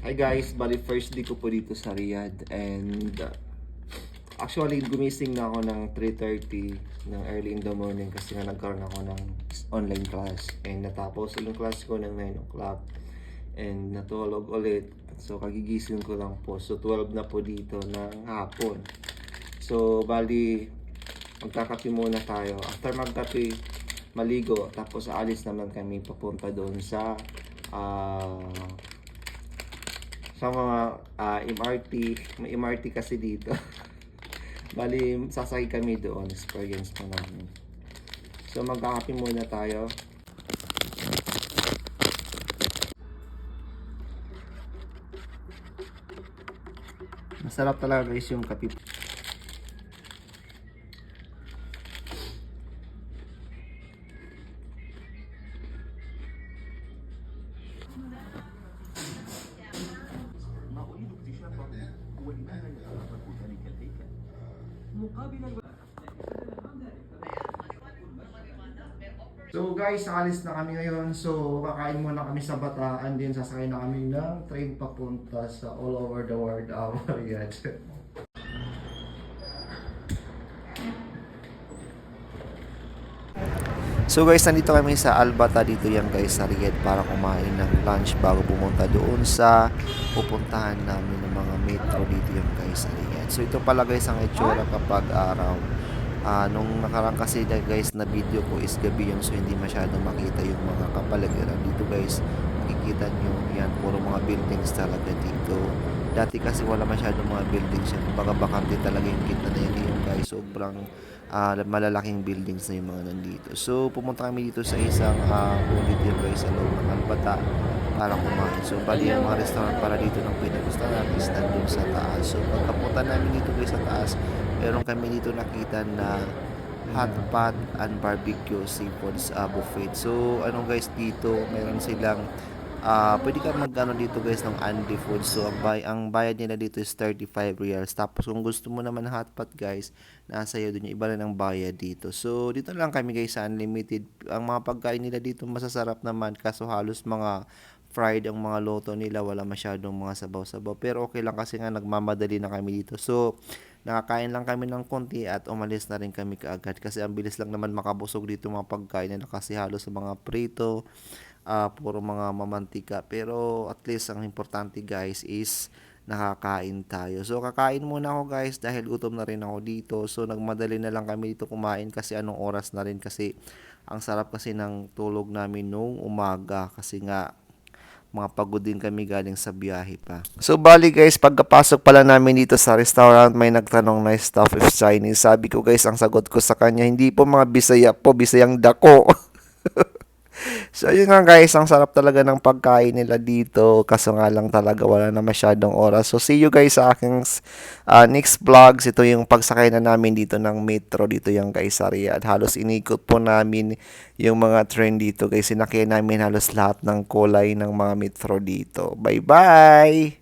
Hi guys, bali first day ko po dito sa Riyadh and actually gumising na ako ng 3:30 ng early in the morning kasi nga nagkaroon ako ng online class and natapos yung class ko ng 9 o'clock and natulog ulit. So kagigising ko lang po. So 12 na po dito ng hapon. So bali magkakape muna tayo. After magkape, maligo tapos aalis naman kami papunta doon ah sa mga MRT, may MRT kasi dito. Bali, sasakay kami doon, experience pa namin. So, magkakape muna tayo. Masarap talaga guys yung kape. So guys, nakalis na kami ngayon. So kakain muna kami sa Bataan din. Sasakay na kami ng train papunta sa all over the world. Riyadh. So guys, nandito kami sa Albata dito yan guys sa Riyadh para kumain ng lunch bago pumunta doon sa pupuntahan namin ng mga metro dito yan guys sa Riyadh. So ito pala guys ang itsura kapag araw. Nung nakarang kasi guys na video ko is gabi yun, so hindi masyado makita yung mga kapaligiran dito guys. Makikita nyo yan, puro mga buildings talaga dito. Dati kasi wala masyado mga buildings yan, baga bakante talaga yung kita na yan yung guys. Sobrang malalaking buildings na yung mga nandito. So pumunta kami dito sa isang dito yung guys sa loob ng Albata para kumain. So bali yung mga restaurant para dito ng pinagustuhan natin is nandun sa taas. So pagkapunta namin dito guys sa taas, meron kami dito nakita na hot pot and barbecue seafoods buffet. So ano guys dito, meron silang pwede ka magkano dito guys ng Andy Food. So ang bayad nila dito is 35 riyals. Tapos kung gusto mo naman ng hot pot guys, nasa iyo dun yung iba rin ang bayad dito. So dito lang kami guys sa unlimited. Ang mga pagkain nila dito masasarap naman kaso halos mga fried ang mga loto nila, wala masyadong mga sabaw-sabaw. Pero okay lang kasi nga nagmamadali na kami dito. So nakakain lang kami ng konti at umalis na rin kami kaagad kasi ang bilis lang naman makabusog dito mga pagkain nila kasi halos sa mga prito, puro mga mamantika. Pero at least ang importante guys is nakakain tayo. So kakain muna ako guys dahil gutom na rin ako dito. So nagmadali na lang kami dito kumain kasi anong oras na rin kasi ang sarap kasi ng tulog namin nung umaga kasi nga mga pagod din kami galing sa biyahe pa. So bali guys, pagkapasok pala namin dito sa restaurant, may nagtanong na staff if Chinese. Sabi ko guys, ang sagot ko sa kanya, hindi po mga Bisaya po, Bisayang dako. So yun nga guys, ang sarap talaga ng pagkain nila dito. Kaso nga lang talaga wala na masyadong oras. So see you guys sa aking next vlogs. Ito yung pagsakay na namin dito ng metro dito yung guys sa Riyadh. Halos inikot po namin yung mga train dito guys. Sinakyan namin halos lahat ng kulay ng mga metro dito. Bye bye!